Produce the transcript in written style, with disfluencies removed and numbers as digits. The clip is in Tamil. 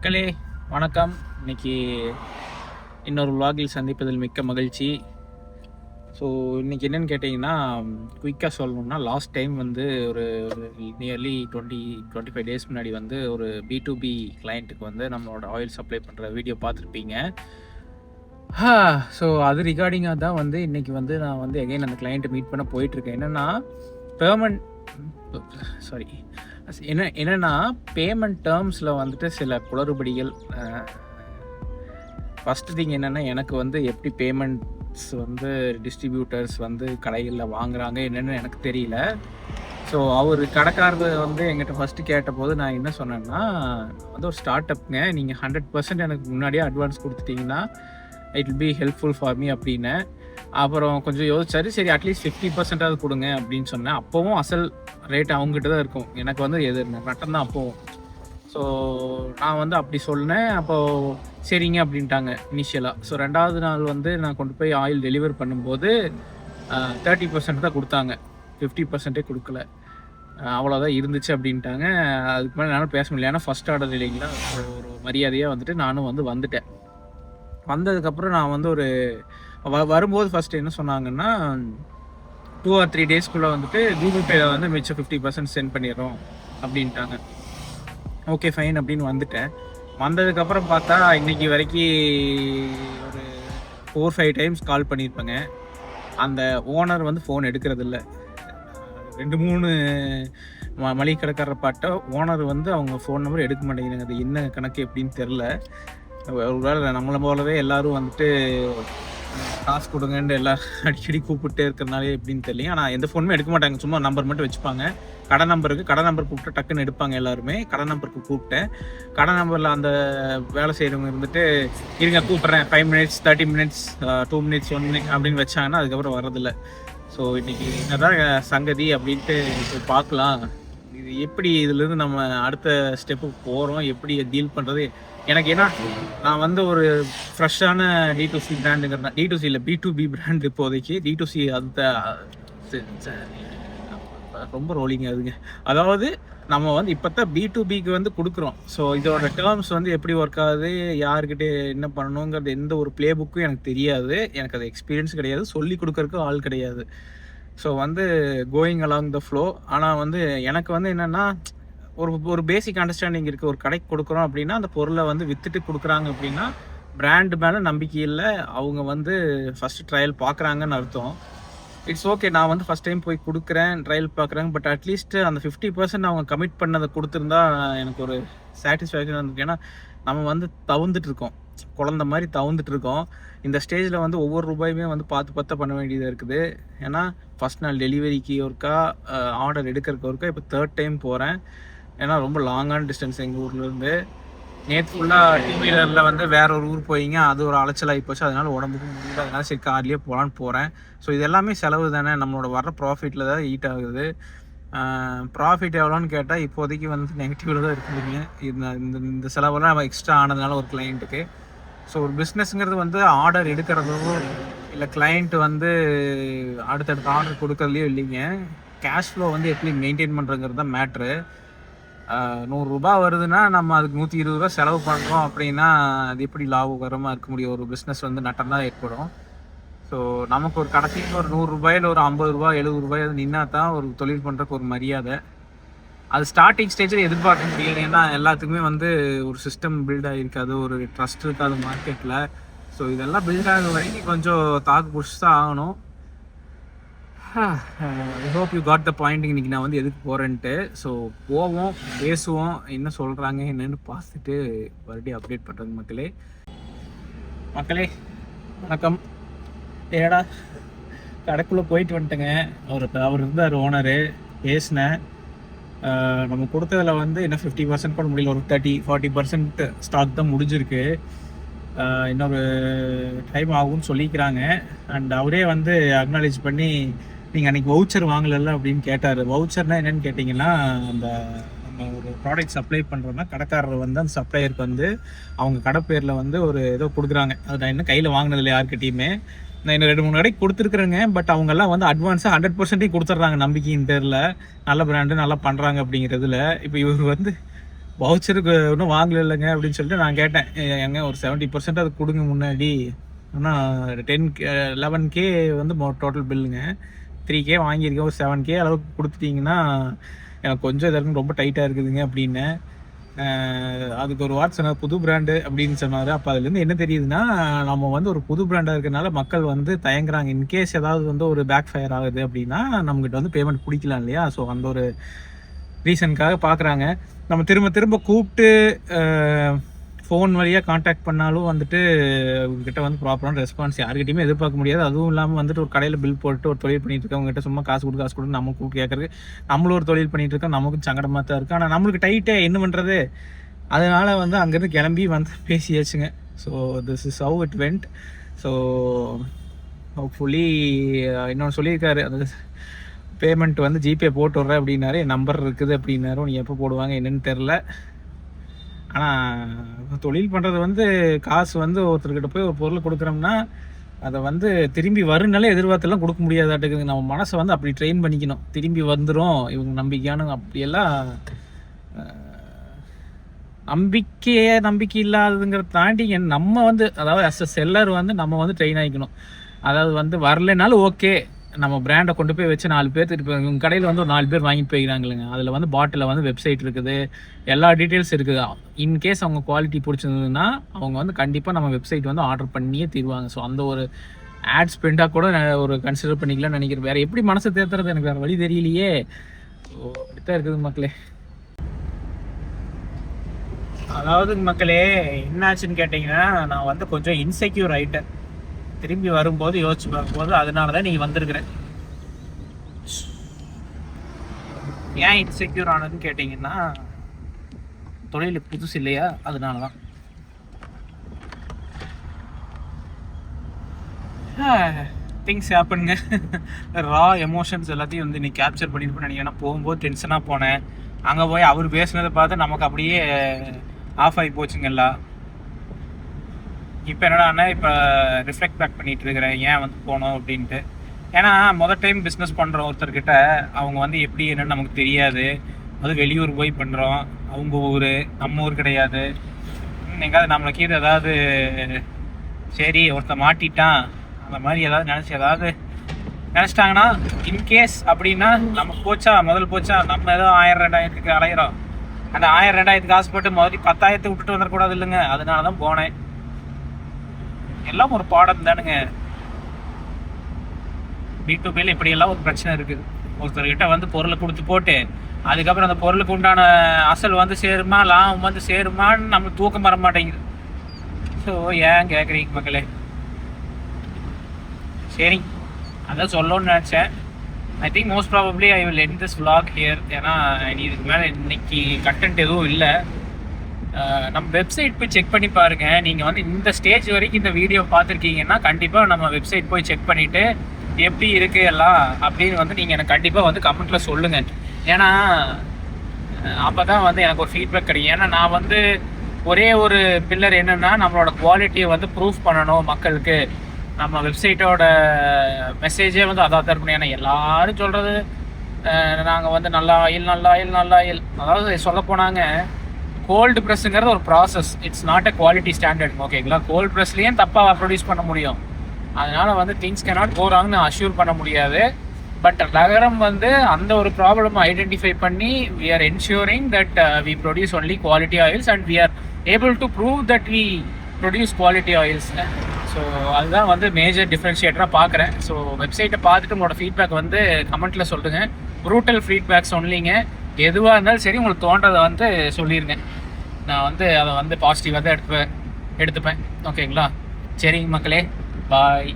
மக்களே வணக்கம். இன்னைக்கு இன்னொரு vlogல் சந்திப்பதில் மிக்க மகிழ்ச்சி. ஸோ இன்னைக்கு என்னன்னு கேட்டிங்கன்னா, குயிக்காக சொல்லணும்னா லாஸ்ட் டைம் வந்து ஒரு நியர்லி 25 டேஸ் முன்னாடி வந்து ஒரு B2B கிளைண்ட்டுக்கு வந்து நம்மளோட ஆயில் சப்ளை பண்ணுற வீடியோ பார்த்துருப்பீங்க. ஸோ அது ரிகார்டிங்காக தான் வந்து இன்னைக்கு வந்து நான் வந்து எகைன் அந்த கிளைண்ட்டை மீட் பண்ண போயிட்டுருக்கேன். என்னென்னா பேமெண்ட் டேர்ம்ஸில் வந்துட்டு சில குளறுபடிகள். ஃபஸ்ட்டு திங் என்னென்னா, எனக்கு வந்து எப்படி பேமெண்ட்ஸ் வந்து டிஸ்ட்ரிபியூட்டர்ஸ் வந்து கடைகளில் வாங்குறாங்க என்னென்னு எனக்கு தெரியல. ஸோ அவர் கடைக்காரர் வந்து எங்கிட்ட ஃபஸ்ட்டு கேட்டபோது நான் என்ன சொன்னேன்னா, வந்து ஒரு ஸ்டார்ட் அப்புங்க, நீங்கள் 100% எனக்கு முன்னாடியே அட்வான்ஸ் கொடுத்துட்டிங்கன்னா it will be helpful for me அப்படின்னு. அப்புறம் கொஞ்சம் யோசிச்சாரு. சரி அட்லீஸ்ட் 50% கொடுங்க அப்படின்னு சொன்னேன். அப்போவும் அசல் ரேட் அவங்ககிட்ட தான் இருக்கும், எனக்கு வந்து எது நட்டம் தான் அப்போவும். ஸோ நான் வந்து அப்படி சொன்னேன். அப்போது சரிங்க அப்படின்ட்டாங்க இனிஷியலாக. ஸோ 2வது நாள் வந்து நான் கொண்டு போய் ஆயில் டெலிவர் பண்ணும்போது 30% தான் கொடுத்தாங்க, 50%ஏ கொடுக்கல. அவ்வளோதான் இருந்துச்சு அப்படின்ட்டாங்க. அதுக்கு மேலே என்னால் பேச முடியல, ஏன்னா ஃபஸ்ட் ஆர்டர் இல்லைங்களா. ஒரு மரியாதையாக வந்துட்டு நானும் வந்துட்டேன். வந்ததுக்கப்புறம் நான் வந்து ஒரு வரும்போது ஃபஸ்ட்டு என்ன சொன்னாங்கன்னா, 2 or 3 டேஸ்க்குள்ளே வந்துட்டு கூகுள் பேயில் வந்து மிச்சம் 50% சென்ட் பண்ணிடுறோம் அப்படின்ட்டாங்க. ஓகே ஃபைன் அப்படின்னு வந்துட்டேன். வந்ததுக்கப்புறம் பார்த்தா இன்றைக்கி வரைக்கும் ஒரு 4-5 டைம்ஸ் கால் பண்ணியிருப்பேங்க. அந்த ஓனர் வந்து ஃபோன் எடுக்கிறதில்ல. 2-3 மளிகை கடைக்காரரை பாட்ட ஓனர் வந்து அவங்க ஃபோன் நம்பர் எடுக்க மாட்டேங்கிறாங்க. அது என்ன கணக்கு எப்படின்னு தெரில. ஒருவேளை நம்மளை போலவே எல்லோரும் வந்துட்டு காசு கொடுங்கன்னு எல்லோரும் அடிக்கடி கூப்பிட்டே இருக்கிறனாலே எப்படின்னு தெரியல. ஆனால் எந்த ஃபோனுமே எடுக்க மாட்டாங்க, சும்மா நம்பர் மட்டும் வச்சுப்பாங்க. கடை நம்பர் கூப்பிட்டு டக்குன்னு எடுப்பாங்க எல்லாருமே. கடை நம்பருக்கு கூப்பிட்டேன். கடை நம்பரில் அந்த வேலை செய்கிறவங்க இருந்துட்டு இருங்க கூப்பிட்றேன், 5 minutes 30 minutes 2 minutes 1 minute அப்படின்னு வச்சாங்கன்னா அதுக்கப்புறம் வர்றதில்ல. ஸோ இன்றைக்கி என்னதான் சங்கதி அப்படின்ட்டு பார்க்கலாம். இது எப்படி இதுலேருந்து நம்ம அடுத்த ஸ்டெப்புக்கு போகிறோம், எப்படி டீல் பண்ணுறது. எனக்கு ஏன்னா நான் வந்து ஒரு ஃப்ரெஷ்ஷான D2C பிராண்டுங்கிறதா, D2C இல்லை B2B பிராண்ட் இப்போதைக்கு. D2C அந்த ரொம்ப ரோலிங் ஆகுதுங்க. அதாவது நம்ம வந்து இப்போ தான் B2Bக்கு வந்து கொடுக்குறோம். ஸோ இதோட டேர்ம்ஸ் வந்து எப்படி ஒர்க் ஆகுது, யாருக்கிட்டே என்ன பண்ணணுங்கிறது எந்த ஒரு ப்ளே புக்கும் எனக்கு தெரியாது. எனக்கு அது எக்ஸ்பீரியன்ஸ் கிடையாது, சொல்லி கொடுக்கறதுக்கும் ஆள் கிடையாது. ஸோ வந்து கோயிங் அலாங் த ஃப்ளோ. ஆனால் வந்து எனக்கு வந்து என்னென்னா, ஒரு பேசிக் அண்டர்ஸ்டாண்டிங் இருக்குது. ஒரு கடைக்கு கொடுக்குறோம் அப்படின்னா அந்த பொருளை வந்து விற்றுட்டு கொடுக்குறாங்க அப்படின்னா பிராண்டு மேலே நம்பிக்கை இல்லை, அவங்க வந்து ஃபஸ்ட்டு ட்ரையல் பார்க்குறாங்கன்னு அர்த்தம். இட்ஸ் ஓகே, நான் வந்து ஃபஸ்ட் டைம் போய் கொடுக்குறேன், ட்ரையல் பார்க்குறாங்க. பட் அட்லீஸ்ட் அந்த 50% அவங்க கமிட் பண்ணதை கொடுத்துருந்தா எனக்கு ஒரு சாட்டிஸ்ஃபேக்ஷன் இருந்துருக்கு. ஏன்னா நம்ம வந்து தவுந்துட்டுருக்கோம், குழந்த மாதிரி தவுந்துட்டுருக்கோம். இந்த ஸ்டேஜில் வந்து ஒவ்வொரு ரூபாயுமே வந்து பார்த்து பண்ண வேண்டியதாக இருக்குது. ஏன்னா ஃபஸ்ட் நாள் டெலிவரிக்கு ஒருக்கா, ஆர்டர் எடுக்கிறதுக்கு ஒருக்கா, இப்போ 3rd டைம் போகிறேன். ஏன்னா ரொம்ப லாங்கான டிஸ்டன்ஸ் எங்கள் ஊர்லேருந்து. நேற்று ஃபுல்லாக 2 வீலரில் வந்து வேற ஒரு ஊர் போயிங்க, அது ஒரு அலைச்சலாகி போச்சு. அதனால உடம்புக்கும் முடியல, அதனால சரி கார்லேயே போகலான்னு போகிறேன். ஸோ இது எல்லாமே செலவு தானே, நம்மளோட வர்ற ப்ராஃபிட்டில் தான் ஈட் ஆகுது. ப்ராஃபிட் எவ்வளோன்னு கேட்டால் இப்போதைக்கு வந்து நெகட்டிவில் தான் இருக்குதுங்க. இந்த செலவெல்லாம் நம்ம எக்ஸ்ட்ரா ஆனதுனால ஒரு கிளைண்ட்டுக்கு. ஸோ ஒரு பிஸ்னஸ்ங்கிறது வந்து ஆர்டர் எடுக்கிறதோ இல்லை கிளைண்ட் வந்து அடுத்தடுத்த ஆர்டர் கொடுக்கறதுலையோ இல்லைங்க. கேஷ் ஃப்ளோ வந்து எப்படி மெயின்டைன் பண்ணுறங்கிறது தான் மேட்ரு. 100 ரூபா வருதுன்னா நம்ம அதுக்கு 120 ரூபா செலவு பண்ணுறோம் அப்படின்னா அது எப்படி லாபகரமாக இருக்க முடியும்? ஒரு பிஸ்னஸ் வந்து நட்டம் தான் ஏற்படும். ஸோ நமக்கு ஒரு கடைசியில் ஒரு 100 ரூபாயில் ஒரு 50 ரூபா 70 ரூபாய் அது நின்னா தான் ஒரு தொழில் பண்ணுறதுக்கு ஒரு மரியாதை. அது ஸ்டார்டிங் ஸ்டேஜில் எதிர்பார்க்க முடியாது. ஏன்னா எல்லாத்துக்குமே வந்து ஒரு சிஸ்டம் பில்ட் ஆகிருக்காது, ஒரு ட்ரஸ்ட் இருக்காது மார்க்கெட்டில். ஸோ இதெல்லாம் பில்ட் ஆகிற வரைக்கும் கொஞ்சம் தாக்கு பிடிச்சி தான் ஆகணும். I hope you got the point. இன்றைக்கி நான் வந்து எதுக்கு போகிறேன்ட்டு. ஸோ போவோம், பேசுவோம், என்ன சொல்கிறாங்க என்னென்னு பார்த்துட்டு மறுபடியும் அப்டேட் பண்ணுறது. மக்களே வணக்கம். ஏடா கடைக்குள்ளே போயிட்டு வந்துட்டேங்க. அவர் இருந்தார் ஓனரு, பேசினேன். நம்ம கொடுத்ததில் வந்து இன்னும் 50% கூட முடியல, ஒரு 30-40% ஸ்டாக் தான் முடிஞ்சிருக்கு. இன்னொரு டைம் ஆகும்னு சொல்லிக்கிறாங்க. அண்ட் அவரே வந்து அக்னாலேஜ் பண்ணி, நீங்கள் அன்றைக்கி வவுச்சர் வாங்கலை அப்படின்னு கேட்டார். வவுச்சர்னால் என்னென்னு கேட்டிங்கன்னா, அந்த நம்ம ஒரு ப்ராடக்ட் சப்ளை பண்ணுறோன்னா கடைக்காரர் வந்து அந்த சப்ளையருக்கு வந்து அவங்க கடை பேரில் வந்து ஒரு ஏதோ கொடுக்குறாங்க. அது நான் இன்னும் கையில் வாங்கினதில்லை யார்கிட்டையுமே. நான் இன்னும் 2-3 கடைக்கு கொடுத்துருக்குறேங்க. பட் அவங்கெல்லாம் வந்து அட்வான்ஸாக 100% கொடுத்துட்றாங்க நம்பிக்கையின் பேரில். நல்ல பிராண்டு நல்லா பண்ணுறாங்க அப்படிங்கிறதுல. இப்போ இவர் வந்து வவுச்சருக்கு இன்னும் வாங்கல இல்லைங்க அப்படின்னு சொல்லிட்டு நான் கேட்டேன், எங்க ஒரு 70% அது கொடுங்க முன்னாடி, ஆனால் 11K வந்து டோட்டல் பில்லுங்க. 3K வாங்கியிருக்கேன், ஒரு 7K அளவுக்கு கொடுத்துட்டிங்கன்னா எனக்கு கொஞ்சம் இதற்கு ரொம்ப டைட்டாக இருக்குதுங்க அப்படின்னு. அதுக்கு ஒரு வார்த்தை சொன்னார், புது பிராண்டு அப்படின்னு சொன்னார். அப்போ அதுலேருந்து என்ன தெரியுதுன்னா, நம்ம வந்து ஒரு புது பிராண்டாக இருக்கிறனால மக்கள் வந்து தயங்குறாங்க. இன்கேஸ் ஏதாவது வந்து ஒரு பேக் ஃபயர் ஆகுது அப்படின்னா நம்மகிட்ட வந்து பேமெண்ட் பிடிக்கலாம் இல்லையா? ஸோ அந்த ஒரு ரீசனுக்காக பார்க்குறாங்க. நம்ம திரும்ப திரும்ப கூப்பிட்டு ஃபோன் வழியாக காண்டாக்ட் பண்ணாலும் வந்துட்டு உங்ககிட்ட வந்து ப்ராப்பரான ரெஸ்பான்ஸ் யாருக்கிட்டையுமே எதிர்பார்க்க முடியாது. அதுவும் இல்லாமல் வந்துட்டு ஒரு கடையில் பில் போட்டு ஒரு தொழில் பண்ணிட்டு இருக்கவங்ககிட்ட சும்மா காசு கொடுத்து நம்ம கூப்பிட்டு கேட்குறது, நம்மளும் ஒரு தொழில் பண்ணிட்டு இருக்கோம், நமக்கும் சங்கடமாக தான் இருக்குது. ஆனால் நம்மளுக்கு டைட்டே என்ன பண்ணுறது? அதனால் வந்து அங்கேருந்து கிளம்பி வந்து பேசியாச்சுங்க. So this is how it went. So hopefully இன்னொன்று சொல்லியிருக்காரு, அது பேமெண்ட் வந்து ஜிபே போட்டு விட்றேன் அப்படின்னாரு. என் நம்பர் இருக்குது அப்படின்னாரு. நீ எப்போ போடுவாங்க என்னன்னு தெரில. ஆனால் தொழில் பண்ணுறது வந்து காசு வந்து ஒருத்தர்கிட்ட போய் ஒரு பொருள் கொடுக்குறோம்னா அதை வந்து திரும்பி வரும்னாலே எதிர்பார்த்தெல்லாம் கொடுக்க முடியாதாட்டுக்குது. நம்ம மனசை வந்து அப்படி ட்ரெயின் பண்ணிக்கணும். திரும்பி வந்துடும் இவங்க நம்பிக்கையான, அப்படியெல்லாம் நம்பிக்கை இல்லாததுங்கிறத தாண்டி நம்ம வந்து அதாவது அஸ் அ செல்லர் வந்து நம்ம வந்து ட்ரெயின் ஆகிக்கணும். அதாவது வந்து வரலைனாலும் ஓகே, நம்ம பிராண்டை கொண்டு போய் வச்சு 4 பேர் இப்போ உங்கள் கடையில் வந்து ஒரு 4 பேர் வாங்கிட்டு போய்க்கிறாங்களேங்க. அதில் வந்து பாட்டில் வந்து வெப்சைட் இருக்குது, எல்லா டீட்டெயில்ஸ் இருக்குது. இன்கேஸ் அவங்க குவாலிட்டி பிடிச்சிருந்ததுன்னா அவங்க வந்து கண்டிப்பாக நம்ம வெப்சைட் வந்து ஆர்டர் பண்ணியே தருவாங்க. ஸோ அந்த ஒரு ஆட் ஸ்பெண்டாக கூட ஒரு கன்சிடர் பண்ணிக்கலாம்னு நினைக்கிறேன். வேறு எப்படி மனசை தேர்த்துறது எனக்கு வேறு வழி தெரியலையே. ஸோ அப்படித்தான் இருக்குது மக்களே. அதாவது மக்களே என்னாச்சுன்னு கேட்டிங்கன்னா, நான் வந்து கொஞ்சம் இன்செக்யூர் ஆகிட்டேன். திரும்பி வரும்போது யோசிச்சு பார்க்கும்போது அதனால தான் நீங்கள் வந்திருக்கிறேன். ஏன் இன்செக்யூர் ஆனதுன்னு கேட்டிங்கன்னா, தொழிலுக்கு புதுசு இல்லையா, அதனால தான். திங்ஸ் ஹேப்பனுங்க. ரா எமோஷன்ஸ் எல்லாத்தையும் வந்து இன்னைக்கு கேப்சர் பண்ணிட்டு நினைக்கிறேன். போகும்போது டென்ஷனாக போனேன். அங்கே போய் அவர் பேசுனதை பார்த்து நமக்கு அப்படியே ஆஃப் ஆகி போச்சுங்க எல்லாம். இப்போ என்னடான்னா இப்போ ரிஃப்ளெக்ட் பேக் பண்ணிகிட்டு இருக்கிறேன் ஏன் வந்து போனோம் அப்படின்ட்டு. ஏன்னா டைம் பிஸ்னஸ் பண்ணுறோம் ஒருத்தர்கிட்ட, அவங்க வந்து எப்படி என்னன்னு நமக்கு தெரியாது. அது வெளியூர் போய் பண்ணுறோம், அவங்க ஊர் நம்ம ஊர் கிடையாது. எங்காவது நம்மளுக்கு இது ஏதாவது சரி ஒருத்தர் மாட்டிட்டான் அந்த மாதிரி ஏதாவது நினச்சிட்டாங்கன்னா இன்கேஸ் அப்படின்னா நம்ம முதல் போச்சா நம்ம ஏதோ 1000-2000 அலையிறோம். அந்த 1000-2000 காசு போட்டு முதல்ல 10,000 விட்டுட்டு வந்துடக்கூடாது இல்லைங்க. அதனால தான் போனேன். எல்லாம் ஒரு பாடம் தானுங்க. B2Bல இப்படியெல்லாம் ஒரு பிரச்சனை இருக்குது. ஒருத்தர்கிட்ட வந்து பொருளை கொடுத்து போட்டு அதுக்கப்புறம் அந்த பொருளுக்கு உண்டான அசல் வந்து சேருமா லாபம் வந்து சேருமான்னு நம்மளுக்கு தூக்கம் வர மாட்டேங்குது. ஸோ ஏன் கேட்குறீங்க மக்களே? சரி, அதான் சொல்லணும்னு நினச்சேன். I think most probably I will end this vlog here. ஏன்னா இதுக்கு மேலே இன்னைக்கு கண்டென்ட் எதுவும் இல்லை. நம்ம வெப்சைட் போய் செக் பண்ணி பாருங்கள். நீங்கள் வந்து இந்த ஸ்டேஜ் வரைக்கும் இந்த வீடியோ பார்த்துருக்கீங்கன்னா கண்டிப்பாக நம்ம வெப்சைட் போய் செக் பண்ணிவிட்டு எப்படி இருக்குது எல்லாம் அப்படின்னு வந்து நீங்கள் எனக்கு கண்டிப்பாக வந்து கமெண்ட்டில் சொல்லுங்கள். ஏன்னா அப்போ தான் வந்து எனக்கு ஒரு ஃபீட்பேக் கிடைக்கும். ஏன்னா நான் வந்து ஒரே ஒரு பில்லர் என்னென்னா நம்மளோட குவாலிட்டியை வந்து ப்ரூஃப் பண்ணணும் மக்களுக்கு. நம்ம வெப்சைட்டோட மெசேஜே வந்து அதாக தான் இருக்கணும். ஏன்னா எல்லோரும் சொல்கிறது நாங்கள் வந்து நல்ல ஆயில் அதாவது சொல்ல போனாங்க கோல்டு ப்ரெஸ்ஸுங்கிறது ஒரு process, it's not a quality standard. ஓகேங்களா? கோல்டு ப்ரெஸ்லேயும் தப்பாக ப்ரொடியூஸ் பண்ண முடியும். அதனால் வந்து திங்ஸ் கேனாட் கோ ராங்னு அஷ்யூர் பண்ண முடியாது. பட் நகரம் வந்து அந்த ஒரு ப்ராப்ளம் ஐடென்டிஃபை பண்ணி we are ensuring that we produce only quality oils and we are able to prove that we produce quality oils. So அதுதான் வந்து மேஜர் டிஃப்ரென்ஷியேட்டராக பார்க்குறேன். ஸோ வெப்சைட்டை பார்த்துட்டு உங்களோட ஃபீட்பேக் வந்து கமெண்ட்டில் சொல்லுங்கள். ப்ரூட்டல் ஃபீட்பேக்ஸ் ஒன்லிங்க. எதுவாக இருந்தாலும் சரி உங்களுக்கு தோன்றதை வந்து சொல்லிடுங்க. நான் வந்து அதை வந்து பாசிட்டிவாக தான் எடுத்துப்பேன். ஓகேங்களா? சரிங்க மக்களே, பாய்.